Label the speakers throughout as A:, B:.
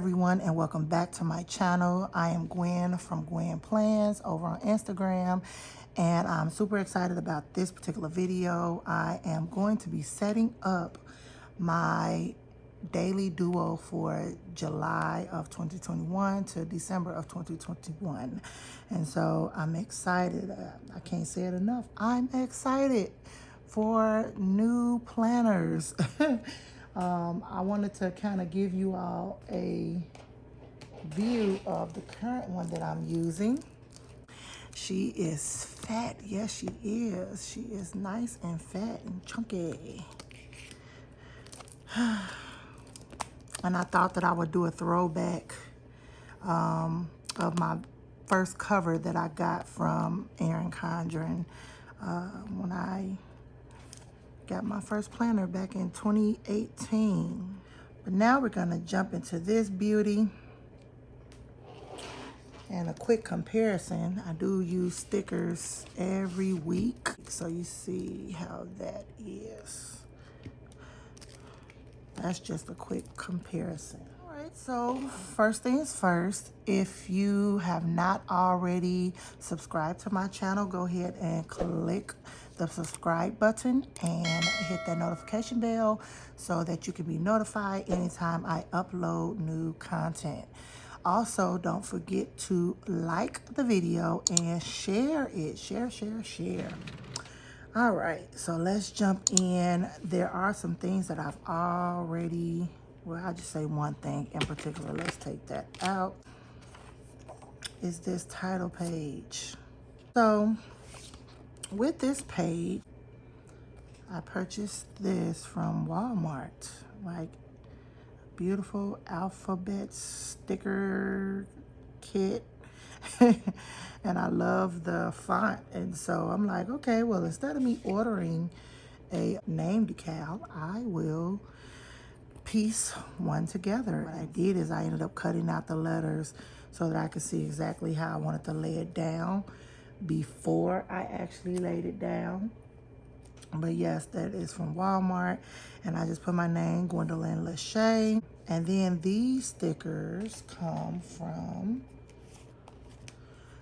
A: everyone, and welcome back to my channel. I am Gwen from Gwen Plans over on Instagram, and I'm super excited about this particular video. I am going to be setting up my daily duo for July of 2021 to December of 2021. And so I'm excited. I can't say it enough. I'm excited for new planners. I wanted to kind of give you all a view of the current one that I'm using. She is fat. Yes, she is. She is nice and fat and chunky. And I thought that I would do a throwback of my first cover that I got from Erin Condren when I got my first planner back in 2018. But now we're gonna jump into this beauty. And a quick comparison, I do use stickers every week, so you see how that is. That's just a quick comparison. All right, so first things first, if you have not already subscribed to my channel, go ahead and click the subscribe button and hit that notification bell so that you can be notified anytime I upload new content. Also, don't forget to like the video and share it. Share. All right, so let's jump in. There are some things that I've already, well, I'll just say one thing in particular. Let's take that out. Is this title page. So with this page, I purchased this from Walmart, like beautiful alphabet sticker kit. And I love the font. And so I'm like, okay, well, instead of me ordering a name decal, I will piece one together. What I did is I ended up cutting out the letters so that I could see exactly how I wanted to lay it down before I actually laid it down. But yes, that is from Walmart. And I just put my name, Gwendolyn Lachey. And then these stickers come from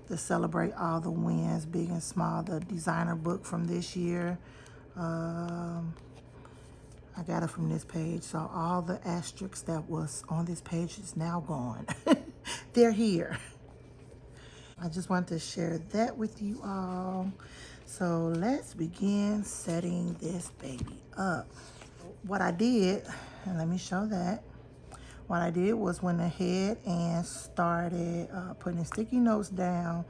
A: the Celebrate All the Wins, Big and Small, the designer book from this year. I got it from this page. So all the asterisks that was on this page is now gone. They're here. I just wanted to share that with you all. So let's begin setting this baby up. What I did, and let me show that. What I did was went ahead and started putting sticky notes down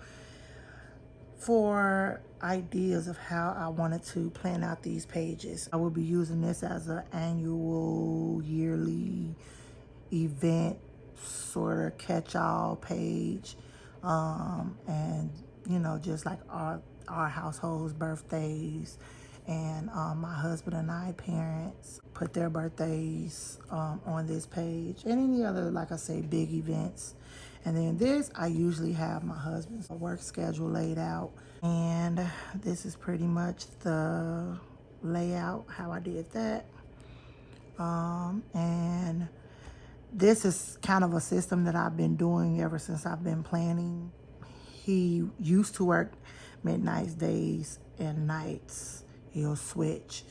A: for ideas of how I wanted to plan out these pages. I will be using this as an annual, yearly event sort of catch-all page. And, you know, just like our household's birthdays, and my husband and I parents put their birthdays on this page, and any other, like I say, big events. And then this, I usually have my husband's work schedule laid out, and this is pretty much the layout, how I did that. And this is kind of a system that I've been doing ever since I've been planning. He used to work midnights, days, and nights. He'll switch.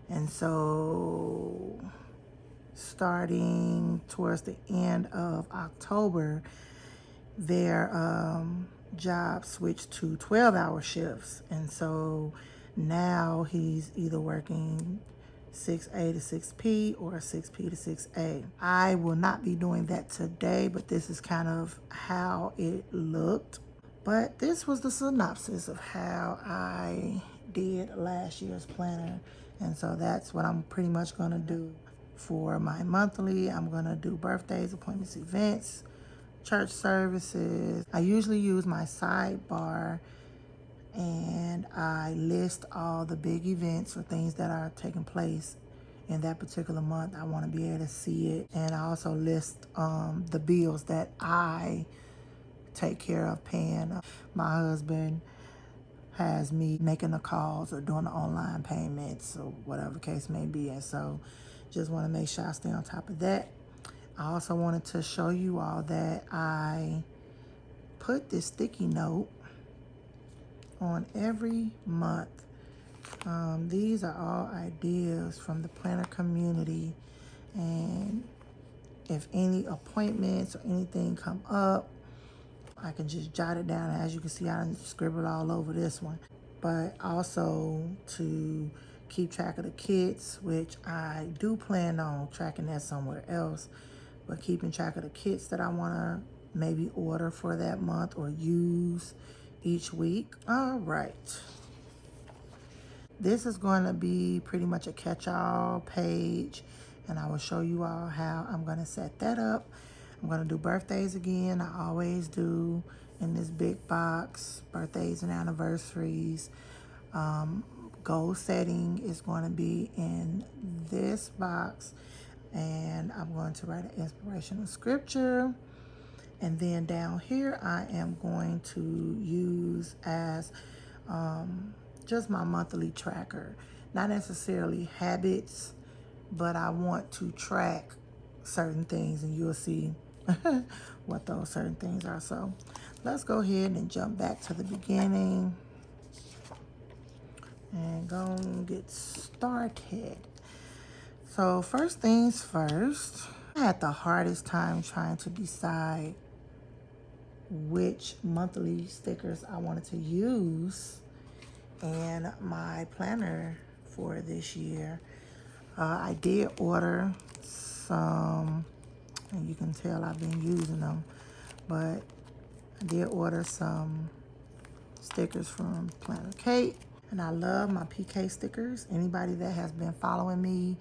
A: And so starting towards the end of October, their job switched to 12-hour shifts. And so now he's either working 6A to 6P or 6P to 6A. I will not be doing that today, but this is kind of how it looked. But this was the synopsis of how I did last year's planner. And so that's what I'm pretty much gonna do for my monthly. I'm gonna do birthdays, appointments, events, church services. I usually use my sidebar and I list all the big events or things that are taking place in that particular month. I want to be able to see it. And I also list the bills that I take care of paying. My husband has me making the calls or doing the online payments or whatever the case may be. And so just want to make sure I stay on top of that. I also wanted to show you all that I put this sticky note on every month. These are all ideas from the planner community, and if any appointments or anything come up, I can just jot it down. As you can see, I scribbled all over this one. But also to keep track of the kits, which I do plan on tracking that somewhere else, but keeping track of the kits that I want to maybe order for that month or use each week. All right. This is going to be pretty much a catch-all page, and I will show you all how I'm going to set that up. I'm going to do birthdays again. I always do in this big box, birthdays and anniversaries. Goal setting is going to be in this box, and I'm going to write an inspirational scripture. And then down here, I am going to use as just my monthly tracker. Not necessarily habits, but I want to track certain things, and you'll see what those certain things are. So let's go ahead and jump back to the beginning and go and get started. So first things first, I had the hardest time trying to decide which monthly stickers I wanted to use in my planner for this year. I did order some, and you can tell I've been using them, but I did order some stickers from Planner Kate, and I love my PK stickers. Anybody that has been following me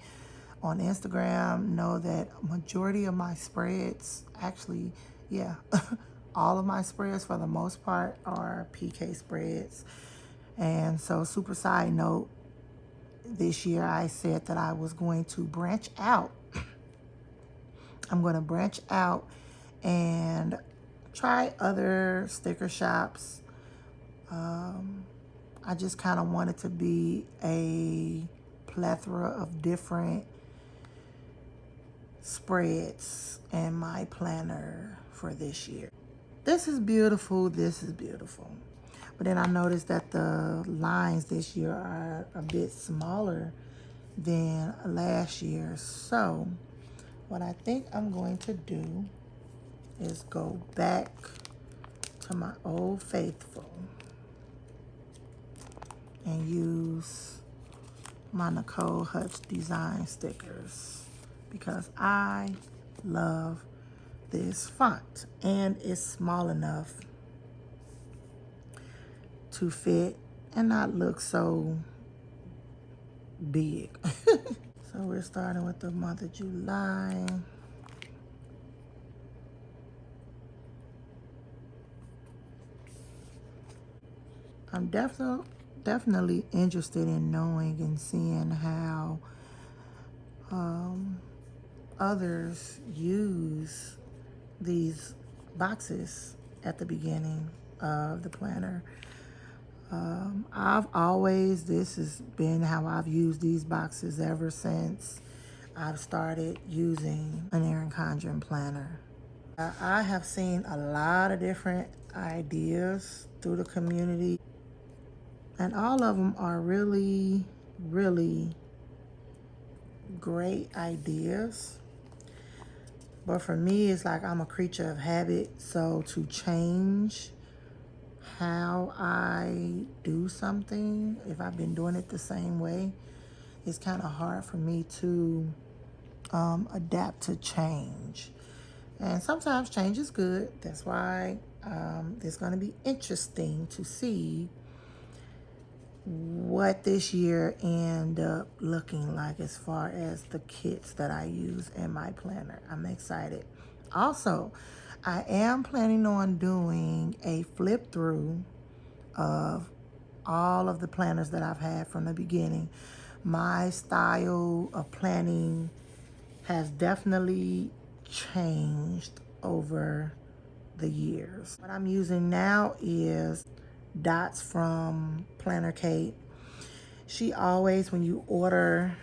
A: on Instagram know that majority of my spreads, actually, yeah, all of my spreads for the most part are PK spreads. And so, super side note, this year I said that I was going to branch out. I'm going to branch out and try other sticker shops. I just kind of wanted to be a plethora of different spreads in my planner for this year. This is beautiful. This is beautiful. But then I noticed that the lines this year are a bit smaller than last year. So what I think I'm going to do is go back to my old faithful and use my Nicole Hutch design stickers because I love this font, and it's small enough to fit and not look so big. So we're starting with the month of July. I'm definitely interested in knowing and seeing how others use these boxes at the beginning of the planner. This has been how I've used these boxes ever since I've started using an Erin Condren planner. I have seen a lot of different ideas through the community, and all of them are really, really great ideas. But for me, it's like I'm a creature of habit, so to change how I do something, if I've been doing it the same way, it's kind of hard for me to adapt to change. And sometimes change is good. That's why it's going to be interesting to see what this year end up looking like as far as the kits that I use in my planner. I'm excited. Also, I am planning on doing a flip through of all of the planners that I've had from the beginning. My style of planning has definitely changed over the years. What I'm using now is dots from Planner Kate. She always, when you order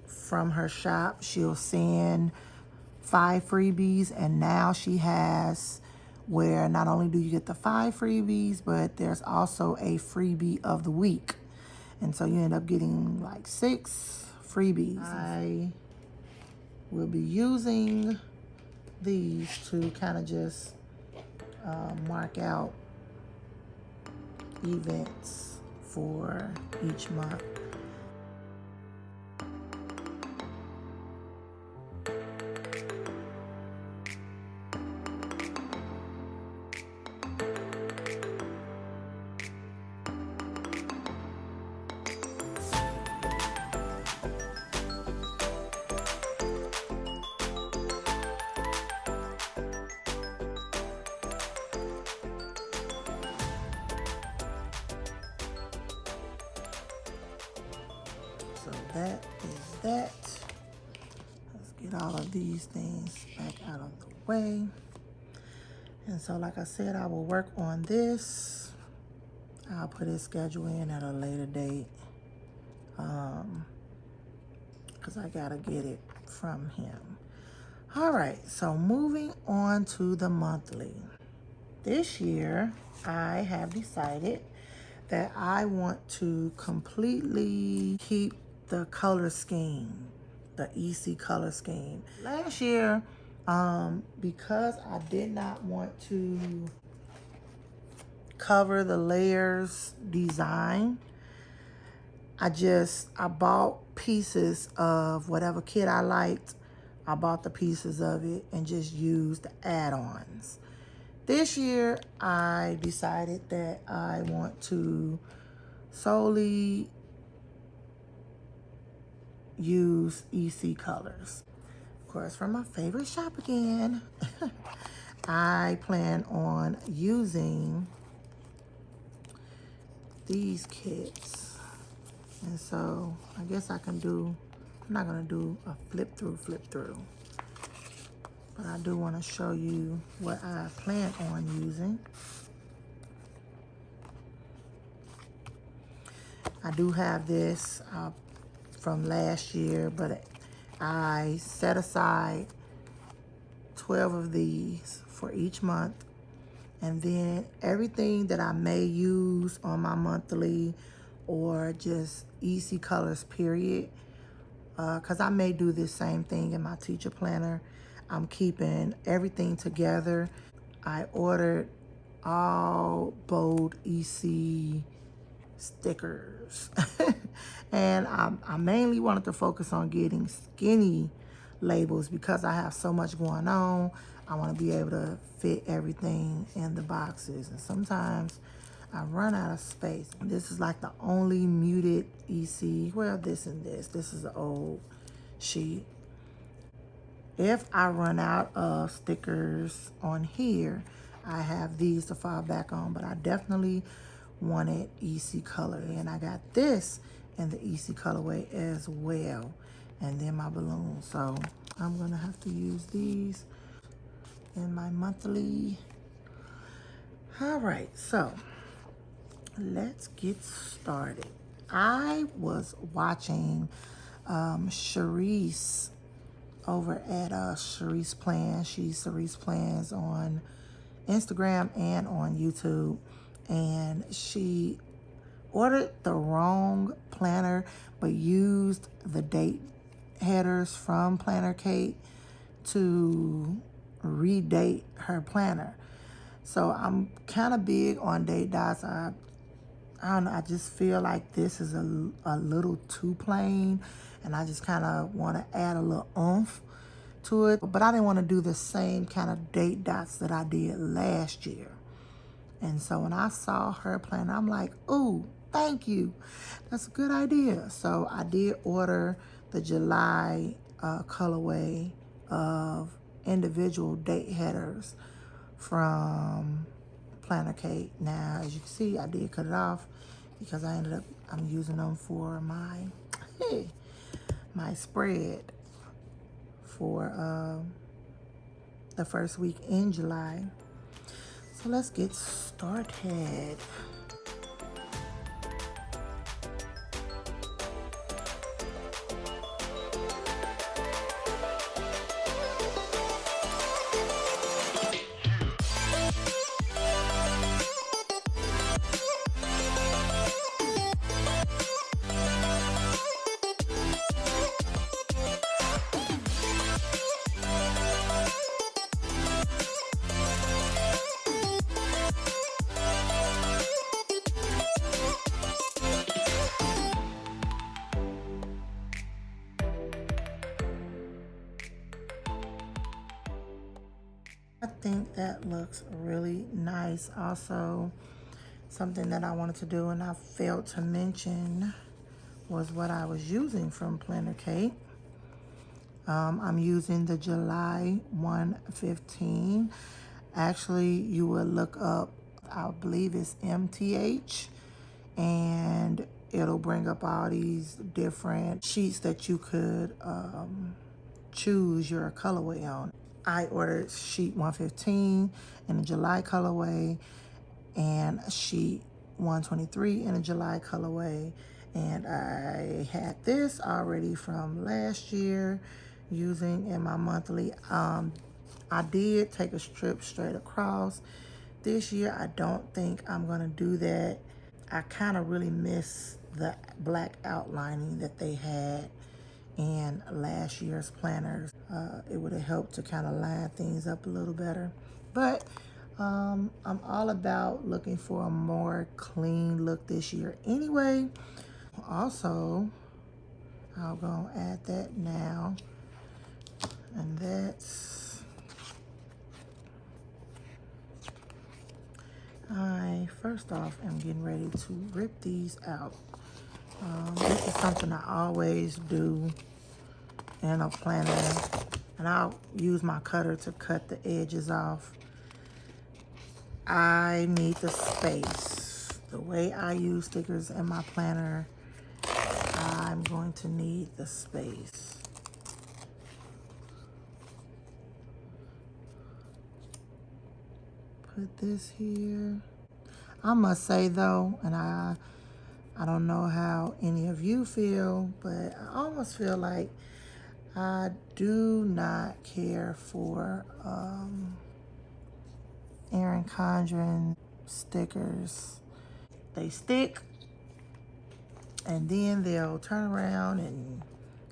A: from her shop, she'll send 5 freebies, and now she has where not only do you get the 5 freebies, but there's also a freebie of the week. And so you end up getting like 6 freebies. I will be using these to kind of just mark out events for each month. So that is that. Let's get all of these things back out of the way. And so like I said, I will work on this. I'll put his schedule in at a later date. Because I gotta get it from him. All right, so moving on to the monthly. This year, I have decided that I want to completely keep the color scheme, the EC color scheme. Last year, because I did not want to cover the layers design, I bought pieces of whatever kit I liked. I bought the pieces of it and just used the add-ons. This year, I decided that I want to solely use EC colors. Of course, from my favorite shop again, I plan on using these kits. And so I guess I'm not gonna do a flip through, but I do want to show you what I plan on using. I do have this from last year, but I set aside 12 of these for each month. And then everything that I may use on my monthly or just EC colors period, because I may do this same thing in my teacher planner. I'm keeping everything together. I ordered all bold EC stickers. And I mainly wanted to focus on getting skinny labels because I have so much going on. I want to be able to fit everything in the boxes. And sometimes I run out of space. This is like the only muted EC. Well, this and this. This is an old sheet. If I run out of stickers on here, I have these to fall back on, but I definitely wanted EC color. And I got this in the EC colorway as well. And then my balloons. So I'm gonna have to use these in my monthly. All right, so let's get started. I was watching Sharice over at Sharice Plans. She's Sharice Plans on Instagram and on YouTube. And she ordered the wrong planner, but used the date headers from Planner Kate to redate her planner. So I'm kind of big on date dots. I don't know, I just feel like this is a little too plain, and I just kind of want to add a little oomph to it. But I didn't want to do the same kind of date dots that I did last year. And so when I saw her planner, I'm like, ooh, thank you. That's a good idea. So I did order the July colorway of individual date headers from Planner Kate. Now, as you can see, I did cut it off because I'm using them for my my spread for the first week in July. So let's get started. think that looks really nice. Also, something that I wanted to do and I failed to mention was what I was using from Planner Kate. I'm using the July 115. Actually, you would look up, I believe it's MTH, and it'll bring up all these different sheets that you could choose your colorway on. I ordered sheet 115 in the July colorway and sheet 123 in a July colorway. And I had this already from last year using in my monthly. I did take a strip straight across. This year, I don't think I'm gonna do that. I kind of really miss the black outlining that they had in last year's planners. It would have helped to kind of line things up a little better. But I'm all about looking for a more clean look this year anyway. Also, I'll go add that now. And that's, I first off am getting ready to rip these out. This is something I always do in a planner, and I'll use my cutter to cut the edges off. I need the space. The way I use stickers in my planner, I'm going to need the space. Put this here. I must say though, and I don't know how any of you feel, but I almost feel like I do not care for Erin Condren stickers. They stick and then they'll turn around, and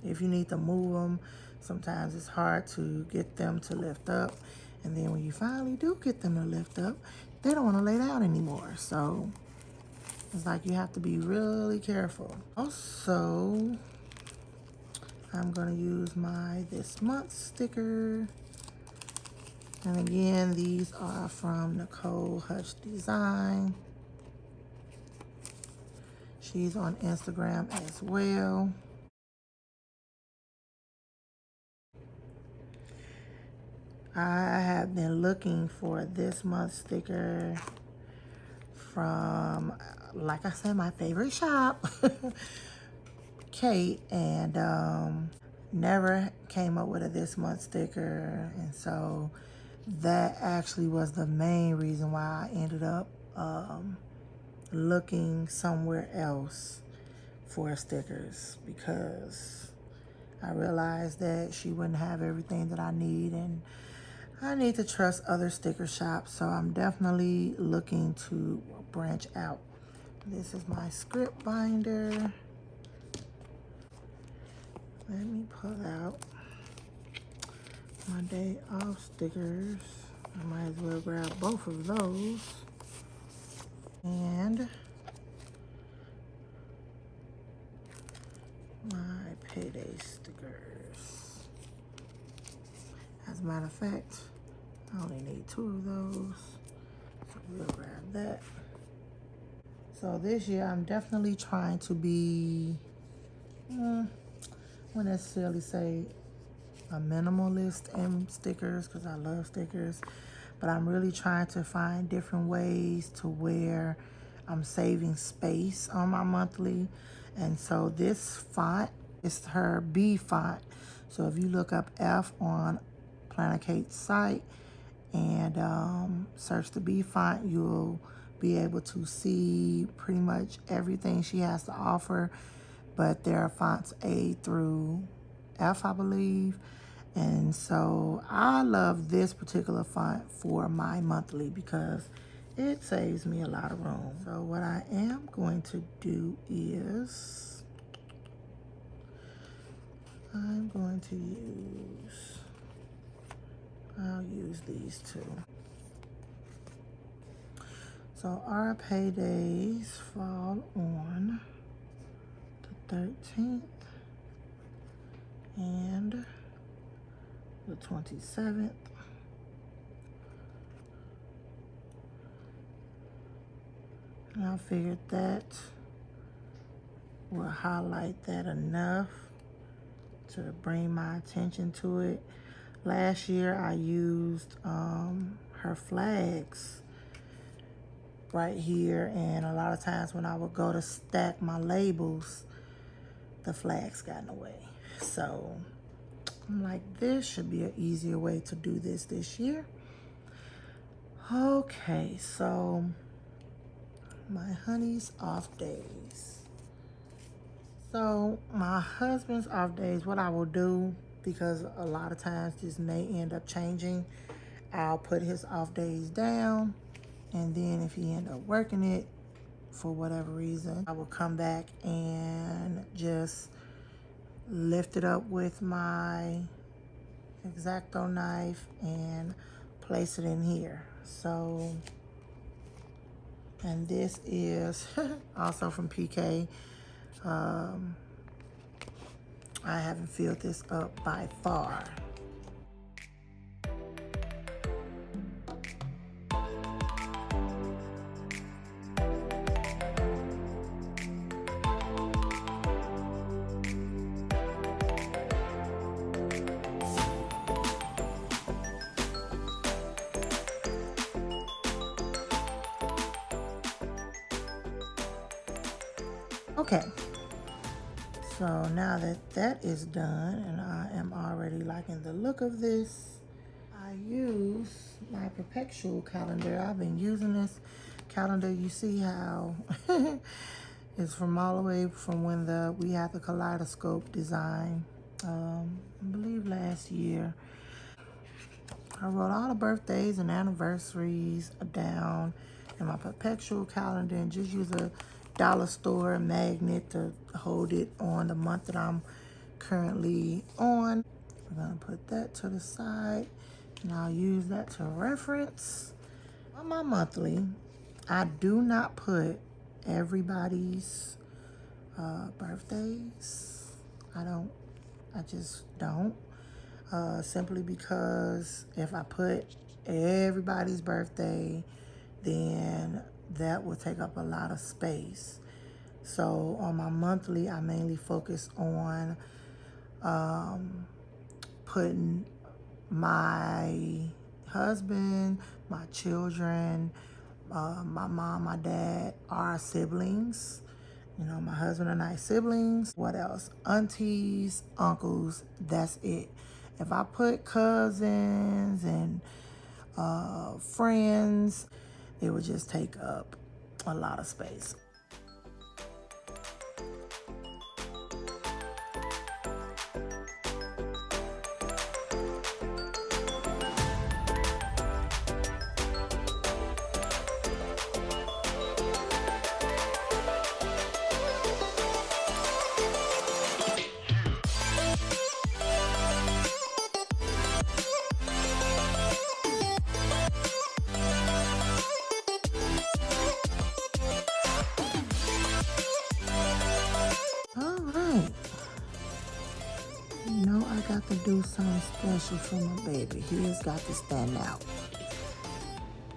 A: if you need to move them, sometimes it's hard to get them to lift up. And then when you finally do get them to lift up, they don't want to lay down anymore. So it's like you have to be really careful. Also, I'm going to use my this month sticker. And again, these are from Nicole Hutch Design. She's on Instagram as well. I have been looking for this month's sticker from, like I said, my favorite shop, Kate, and never came up with a this month sticker. And so that actually was the main reason why I ended up looking somewhere else for stickers, because I realized that she wouldn't have everything that I need, and I need to trust other sticker shops. So I'm definitely looking to branch out. This is my script binder. Let me pull out my day off stickers. I might as well grab both of those. And my payday stickers. As a matter of fact, I only need 2 of those, so we'll grab that. So this year I'm definitely trying to be, I wouldn't necessarily say a minimalist in stickers, because I love stickers, but I'm really trying to find different ways to where I'm saving space on my monthly. And so this font is her B font. So if you look up F on Planner Kate's site and search the B font, you'll be able to see pretty much everything she has to offer. But there are fonts A through F, I believe. And so I love this particular font for my monthly because it saves me a lot of room. So what I am going to do is I'll use these 2. So our paydays fall on the 13th and the 27th. And I figured that will highlight that enough to bring my attention to it. Last year I used her flags right here, and a lot of times when I would go to stack my labels, the flags got in the way. So I'm like, this should be an easier way to do this year. Okay, so my honey's off days. So my husband's off days, what I will do, because a lot of times this may end up changing, I'll put his off days down, and then if he end up working it for whatever reason, I will come back and just lift it up with my X-Acto knife and place it in here. So, and this is also from PK. I haven't filled this up by far. Okay, so now that that is done and I am already liking the look of this, I use my perpetual calendar. I've been using this calendar. You see how it's from all the way from when we had the kaleidoscope design, I believe last year. I wrote all the birthdays and anniversaries down in my perpetual calendar and just use a dollar store magnet to hold it on the month that I'm currently on. We're gonna put that to the side and I'll use that to reference. On my monthly, I do not put everybody's birthdays. I just don't. Simply because if I put everybody's birthday, then that will take up a lot of space. So on my monthly, I mainly focus on putting my husband, my children, my mom, my dad, our siblings. You know, my husband and I siblings. What else? Aunties, uncles, that's it. If I put cousins and friends, it would just take up a lot of space. I got to do something special for my baby. His got to stand out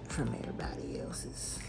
A: from everybody else's.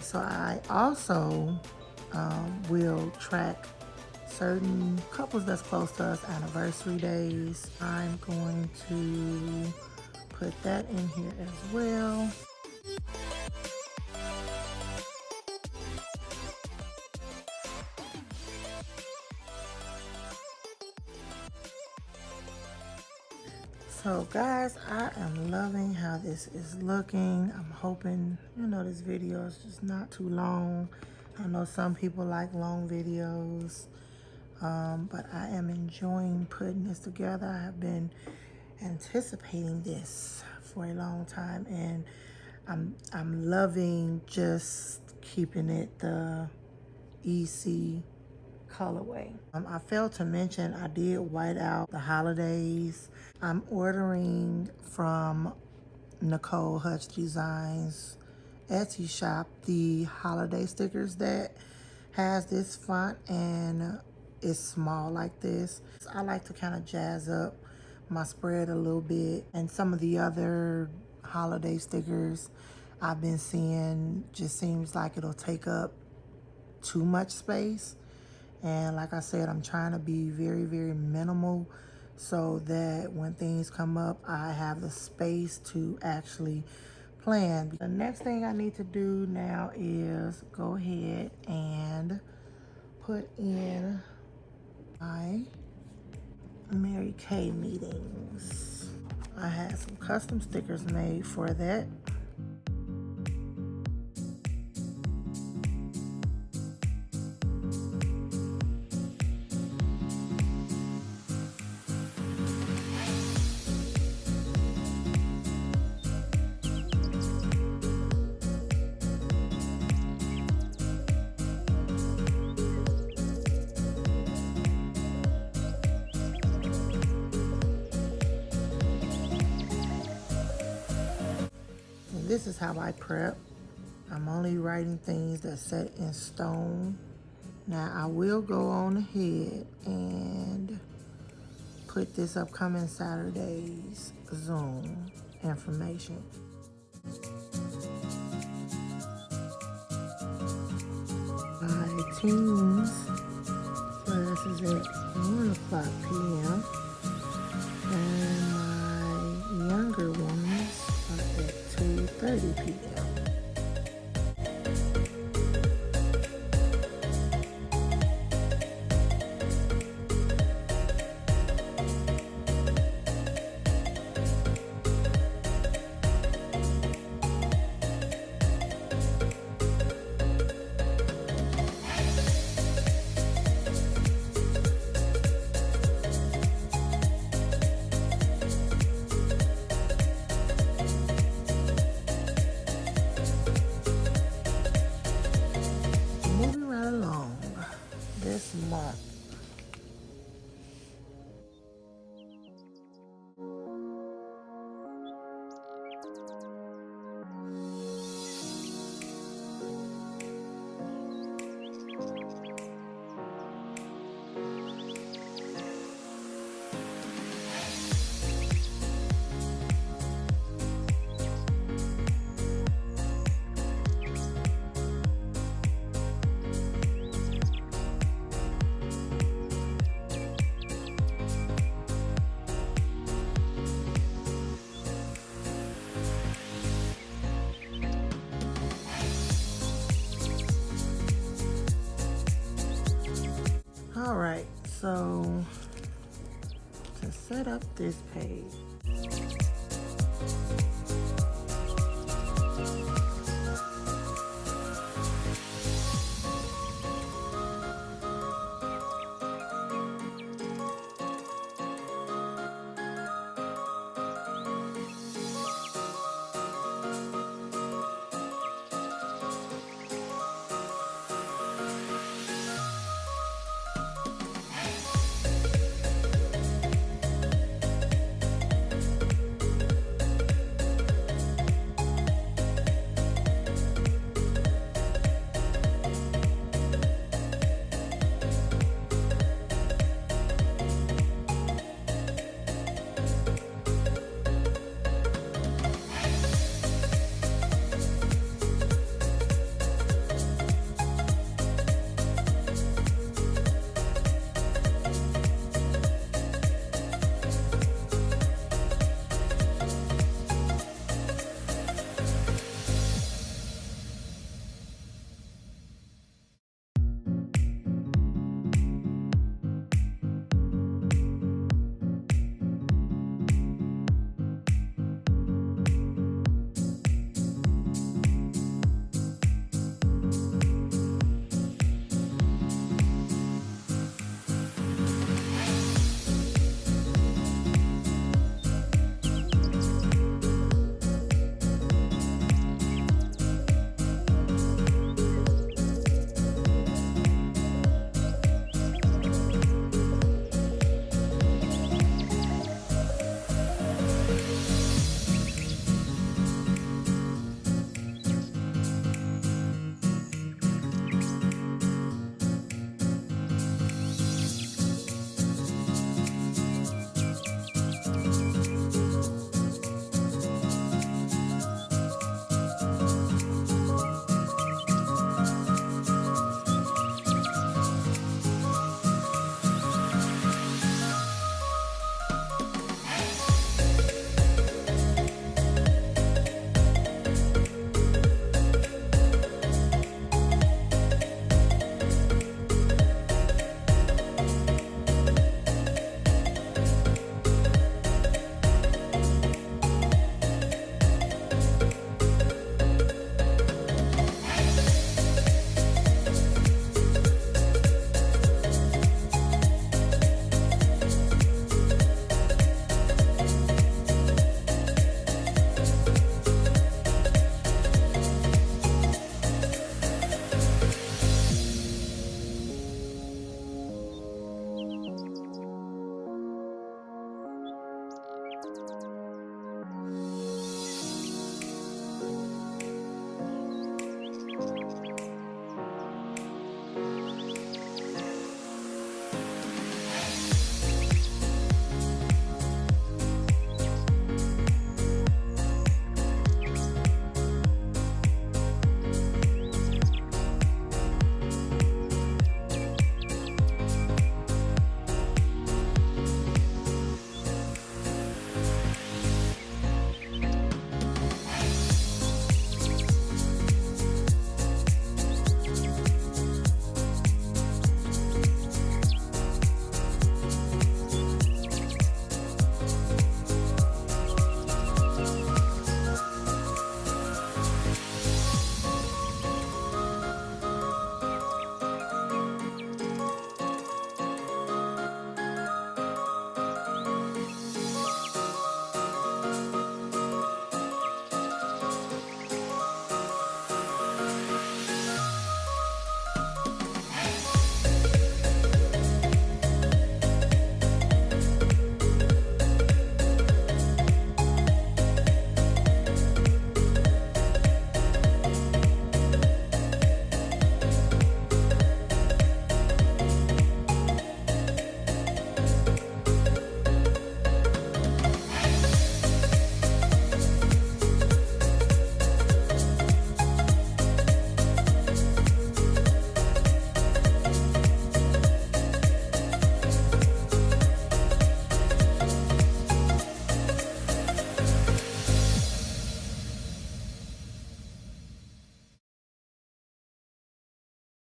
A: So I also will track certain couples that's close to us anniversary days. I'm going to put that in here as well. So guys, I am loving how this is looking. I'm hoping, you know, this video is just not too long. I know some people like long videos, but I am enjoying putting this together. I have been anticipating this for a long time, and I'm loving just keeping it the EC colorway. I failed to mention I did white out the holidays. I'm ordering from Nicole Hutch Designs Etsy shop the holiday stickers that has this font and it's small like this. I like to kind of jazz up my spread a little bit, and some of the other holiday stickers I've been seeing just seems like it'll take up too much space. And like I said, I'm trying to be very, very minimal so that when things come up, I have the space to actually plan. The next thing I need to do now is go ahead and put in my Mary Kay meetings. I had some custom stickers made for that. This is how I prep. I'm only writing things that's set in stone. Now I will go on ahead and put this upcoming Saturday's Zoom information. My teens class is at 1 o'clock p.m. and my younger ones are at 2:30 p.m. Moving right along this month. All right, so to set up this page,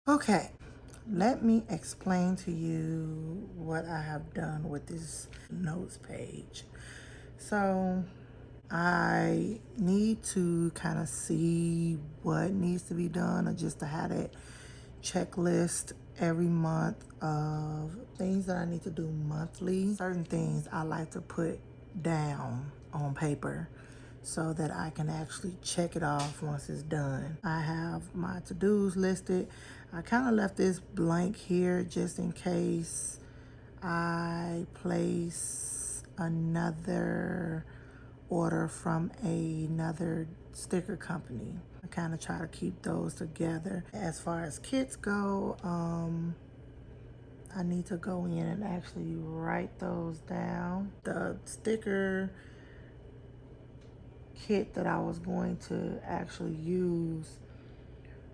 A: Okay, let me explain to you what I have done with this notes page. So I need to kind of see what needs to be done, or just to have that checklist every month of things that I need to do monthly. Certain things I like to put down on paper so that I can actually check it off once it's done. I have my to-dos listed. I kind of left this blank here just in case I place another order from another sticker company. I kind of try to keep those together. As far as kits go, I need to go in and actually write those down. The sticker kit that I was going to actually use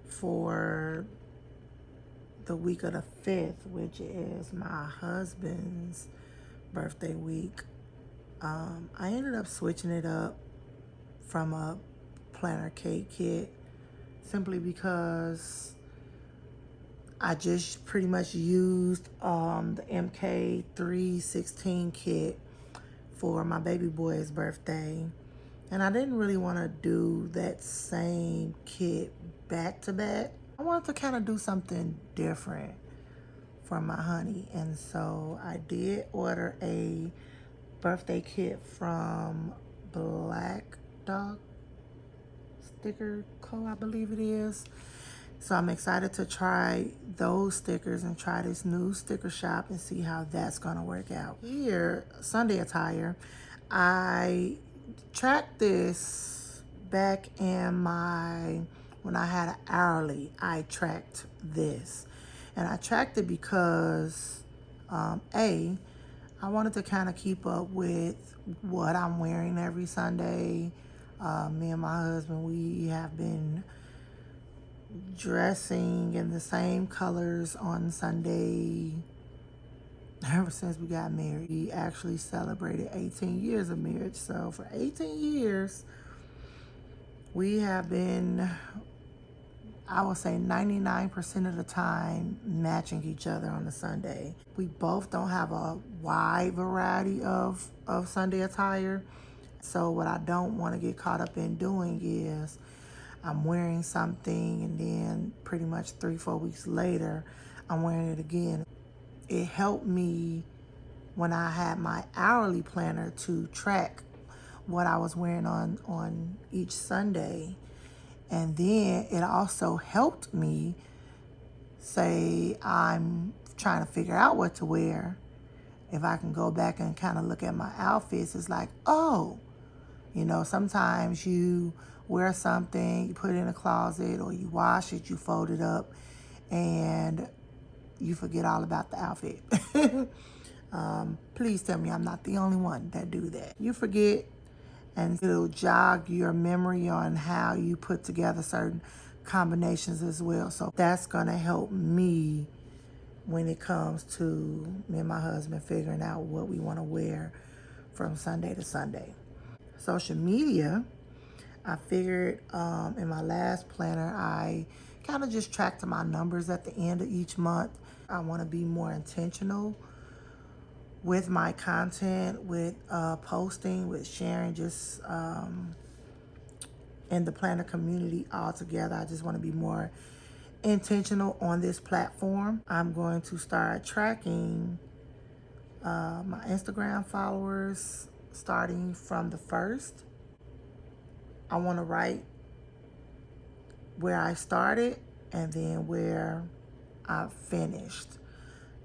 A: for the week of the 5th, which is my husband's birthday week, I ended up switching it up from a planner cake kit simply because I just pretty much used the MK 316 kit for my baby boy's birthday. And I didn't really want to do that same kit back to back. I wanted to kind of do something different for my honey. And so I did order a birthday kit from Black Dog Sticker Co., I believe it is. So I'm excited to try those stickers and try this new sticker shop and see how that's gonna work out. Here, Sunday Attire, I tracked this back in when I had an hourly, I tracked this. And I tracked it because, A, I wanted to kind of keep up with what I'm wearing every Sunday. Me and my husband, we have been dressing in the same colors on Sunday ever since we got married. We actually celebrated 18 years of marriage. So for 18 years, we have been, I would say 99% of the time, matching each other on a Sunday. We both don't have a wide variety of Sunday attire. So what I don't want to get caught up in doing is I'm wearing something and then pretty much 3-4 weeks later, I'm wearing it again. It helped me when I had my hourly planner to track what I was wearing on each Sunday. And then it also helped me say I'm trying to figure out what to wear. If I can go back and kind of look at my outfits, it's like, oh, sometimes you wear something, you put it in a closet, or you wash it, you fold it up, and you forget all about the outfit. Please tell me I'm not the only one that do that. You forget, and it'll jog your memory on how you put together certain combinations as well. So that's gonna help me when it comes to me and my husband figuring out what we want to wear from Sunday to Sunday. Social media, I figured in my last planner, I kind of just tracked my numbers at the end of each month. I want to be more intentional with my content, with posting, with sharing, just in the planner community altogether. I just want to be more intentional on this platform. I'm going to start tracking my Instagram followers starting from the 1st. I want to write where I started and then where I finished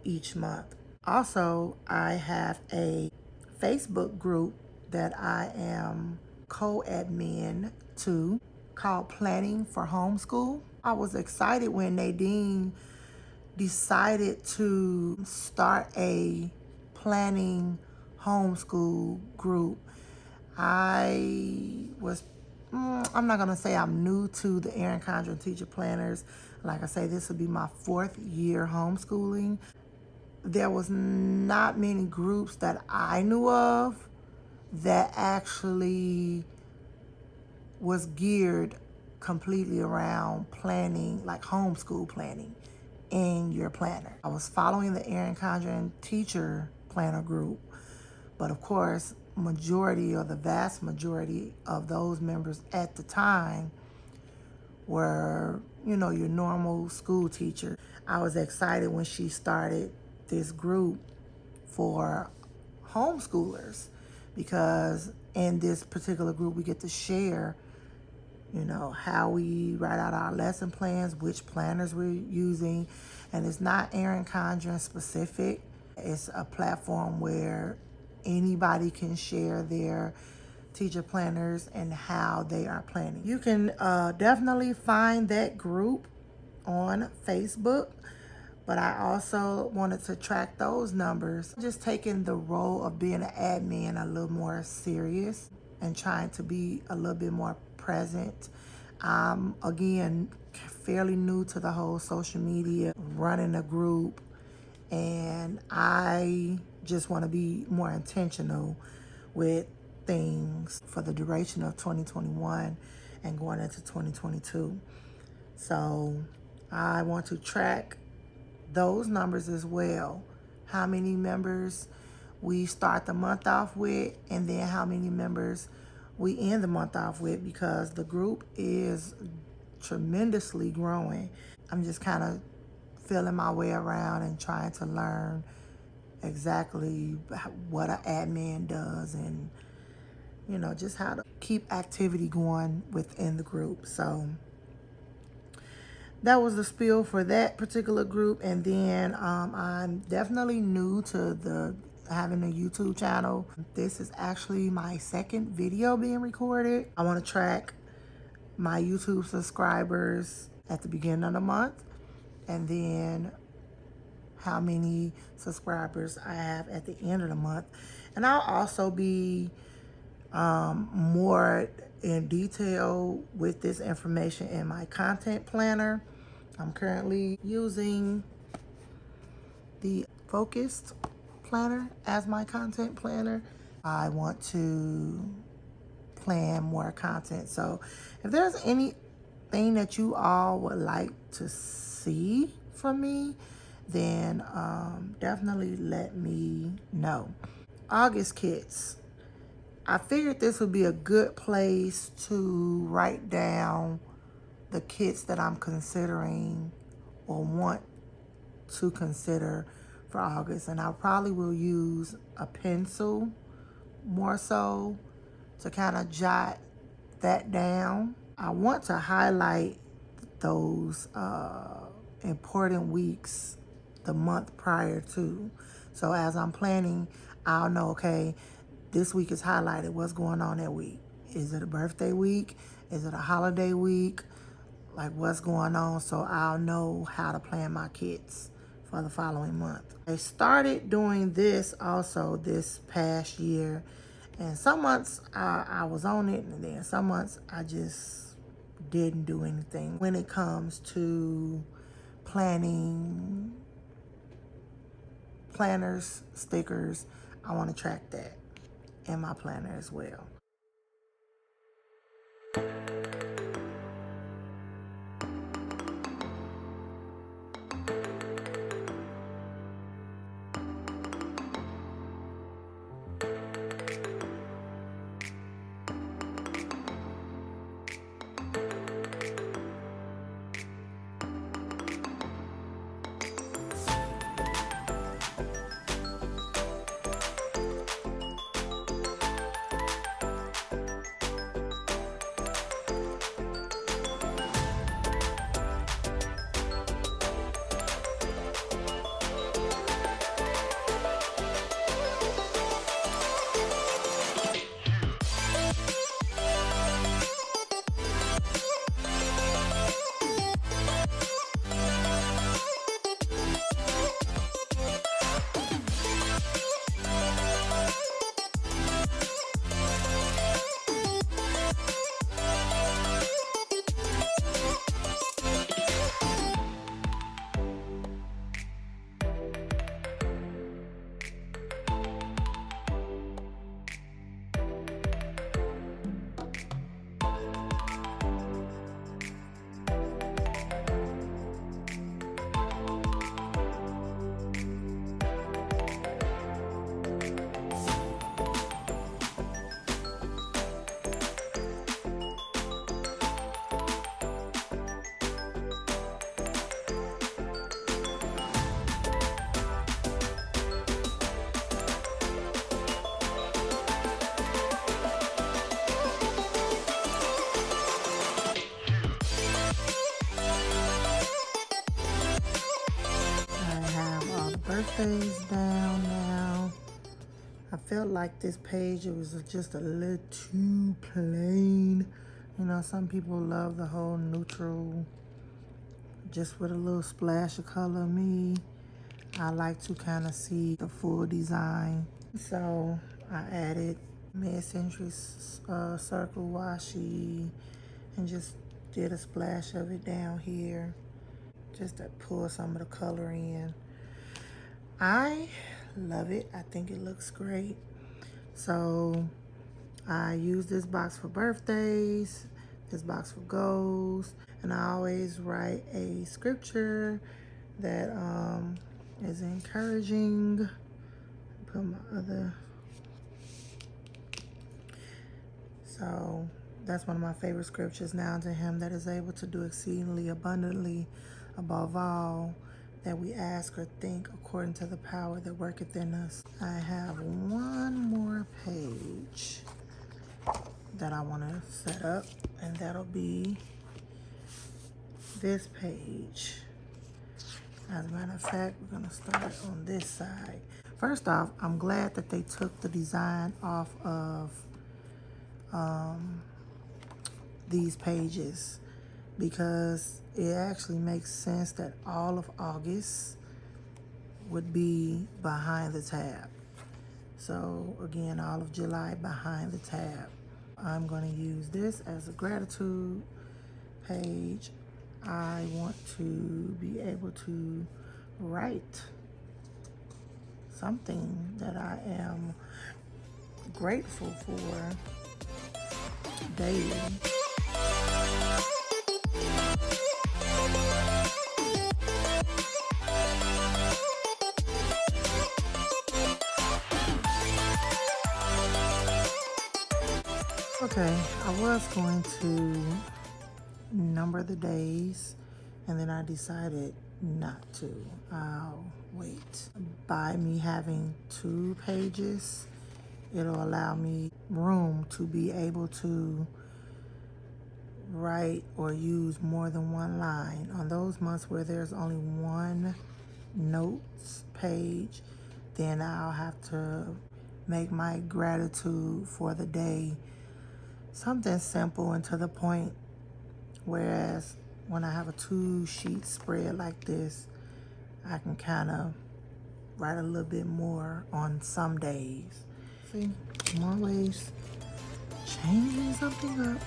A: each month. Also, I have a Facebook group that I am co-admin to called Planning for Homeschool. I was excited when Nadine decided to start a planning homeschool group. I'm not gonna say I'm new to the Erin Condren teacher planners. Like I say, this will be my 4th year homeschooling. There was not many groups that I knew of that actually was geared completely around planning, like homeschool planning. in your planner. I was following the Erin Condren teacher planner group, but of course, majority or the vast majority of those members at the time were, you know, your normal school teacher. I was excited when she started this group for homeschoolers, because in this particular group we get to share, you know, how we write out our lesson plans, which planners we're using. And it's not Erin Condren specific. It's a platform where anybody can share their teacher planners and how they are planning. You can definitely find that group on Facebook, but I also wanted to track those numbers. Just taking the role of being an admin a little more serious and trying to be a little bit more present. Again, fairly new to the whole social media, running a group, and I just want to be more intentional with things for the duration of 2021 and going into 2022. So I want to track those numbers as well. How many members we start the month off with, and then how many members we end the month off with, because the group is tremendously growing. I'm just kind of feeling my way around and trying to learn exactly what an admin does, and you know, just how to keep activity going within the group. So that was the spiel for that particular group. And then I'm definitely new to having a YouTube channel. This is actually my second video being recorded. I want to track my YouTube subscribers at the beginning of the month, and then how many subscribers I have at the end of the month. And I'll also be more in detail with this information in my content planner. I'm currently using the Focused Planner as my content planner. I want to plan more content. So if there's anything that you all would like to see from me, then definitely let me know. August kits. I figured this would be a good place to write down the kits that I'm considering or want to consider for August. And I probably will use a pencil more so to kind of jot that down. I want to highlight those important weeks the month prior to. So as I'm planning, I'll know, okay, this week is highlighted. What's going on that week? Is it a birthday week? Is it a holiday week? Like, what's going on? So I'll know how to plan my kits for the following month. I started doing this also this past year. And some months I was on it, and then some months I just didn't do anything. When it comes to planning planners, stickers, I want to track that in my planner as well. birthdays down now. I felt like this page, it was just a little too plain. You know, some people love the whole neutral, just with a little splash of color. Me, I like to kind of see the full design. So I added mid-century circle washi and just did a splash of it down here, just to pull some of the color in. I love it. I think it looks great. So I use this box for birthdays, this box for goals, and I always write a scripture that is encouraging. Put my other. So that's one of my favorite scriptures. Now to him that is able to do exceedingly abundantly above all that we ask or think, according to the power that worketh in us. I have one more page that I want to set up, and that'll be this page. As a matter of fact, we're gonna start on this side. First off, I'm glad that they took the design off of these pages, because it actually makes sense that all of August would be behind the tab. So again, all of July behind the tab. I'm going to use this as a gratitude page. I want to be able to write something that I am grateful for daily. Okay, I was going to number the days, and then I decided not to. I'll wait. By me having 2 pages, it'll allow me room to be able to write or use more than one line. On those months where there's only one notes page, then I'll have to make my gratitude for the day something simple and to the point. Whereas when I have a 2-sheet spread like this, I can kind of write a little bit more on some days. See, I'm always changing something up.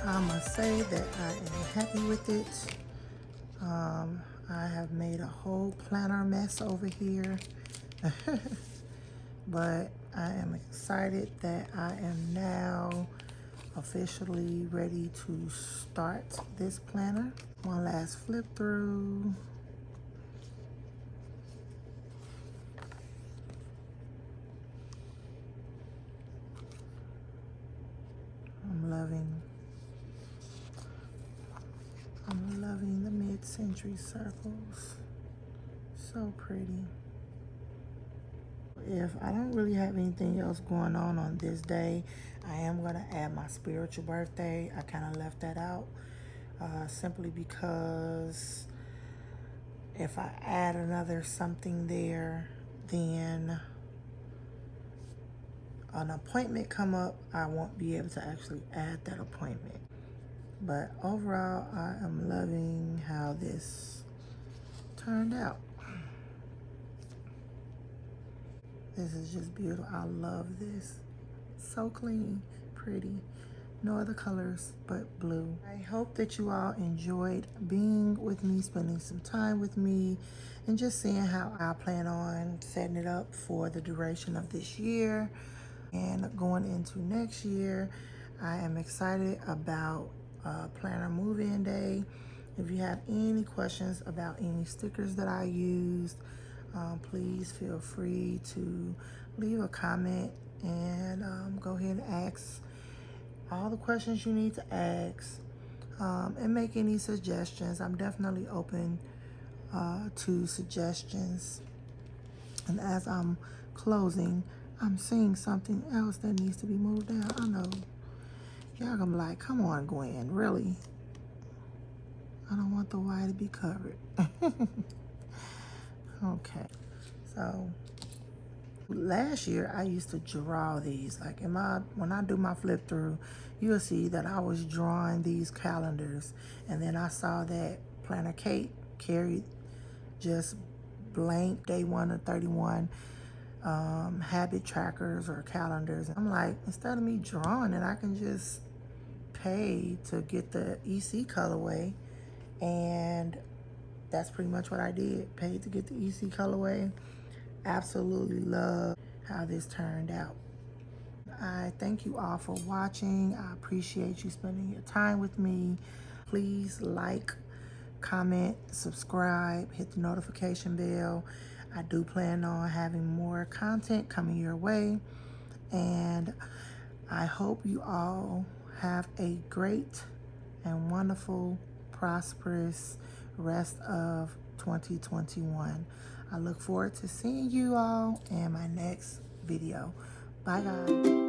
A: I must say that I am happy with it. I have made a whole planner mess over here. But I am excited that I am now officially ready to start this planner. One last flip through. I'm loving the mid-century circles. So pretty. If I don't really have anything else going on this day, I am going to add my spiritual birthday. I kind of left that out simply because if I add another something there, then an appointment come up, I won't be able to actually add that appointment. But overall, I am loving how this turned out. This is just beautiful. I love this. So clean, pretty. No other colors but blue. I hope that you all enjoyed being with me, spending some time with me, and just seeing how I plan on setting it up for the duration of this year and going into next year. I am excited about planner move-in day. If you have any questions about any stickers that I used, please feel free to leave a comment and go ahead and ask all the questions you need to ask, and make any suggestions. I'm definitely open to suggestions. And as I'm closing, I'm seeing something else that needs to be moved down. I know y'all gonna be like, come on, Gwen, really? I don't want the Y to be covered. Okay, so last year I used to draw these. Like when I do my flip through, you'll see that I was drawing these calendars, and then I saw that Planner Kate carried just blank day 1 to 31 habit trackers or calendars. I'm like, instead of me drawing it, I can just pay to get the EC colorway, and that's pretty much what I did. Paid to get the EC colorway. Absolutely love how this turned out. I thank you all for watching. I appreciate you spending your time with me. Please like, comment, subscribe, hit the notification bell. I do plan on having more content coming your way, and I hope you all have a great and wonderful, prosperous rest of 2021. I look forward to seeing you all in my next video. Bye, guys.